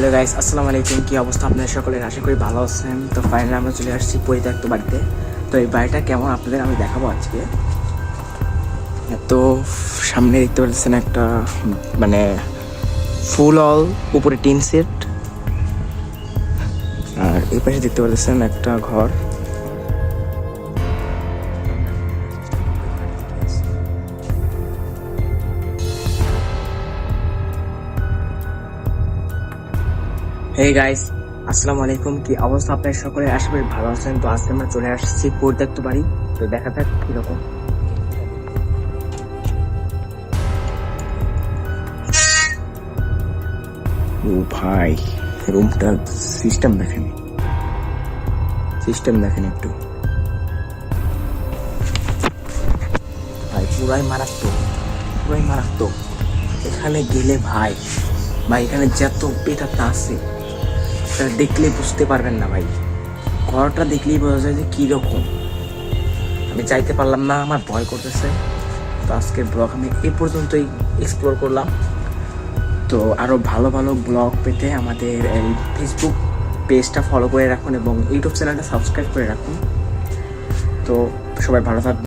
Hello guys, আসসালামু আলাইকুম। কি অবস্থা আপনাদের সকলের? আশা করি ভালো আছেন। তো ফাইনালি আমরা চলে আসছি পরিত্যক্ত বাড়িতে। তো এই বাড়িটা কেমন আপনাদের আমি দেখাবো আজকে। তো সামনে দেখতে পাচ্ছেন একটা মানে ফুল অল উপরে টিন সেট, আর এই পাশে দেখতে পাচ্ছেন একটা ঘর। হে গাইস, আসসালামু আলাইকুম। কি অবস্থা আপনাদের সকলের? আশা করি ভালো আছেন। তো আজকে আমরা চলে আসছি পরিত্যক্ত বাড়ি। তো দেখা যাক কিরকম। ও ভাই, রুমটার সিস্টেম দেখেন একটু ভাই, পুরাই মারাত্মক। এখানে গেলে ভাই এখানে যত পেটাতে আছে তা দেখলে বুঝতে পারবেন না ভাই। ঘরটা দেখলেই বোঝা যায় যে কিরকম। আমি চাইতে পারলাম না, আমার ভয় করতেছে। তো আজকের ব্লগ আমি এই পর্যন্তই এক্সপ্লোর করলাম। তো আরো ভালো ভালো ব্লগ পেতে আমাদের এই ফেসবুক পেজটা ফলো করে রাখুন এবং ইউটিউব চ্যানেলটা সাবস্ক্রাইব করে রাখুন। তো সবাই ভালো থাকবেন।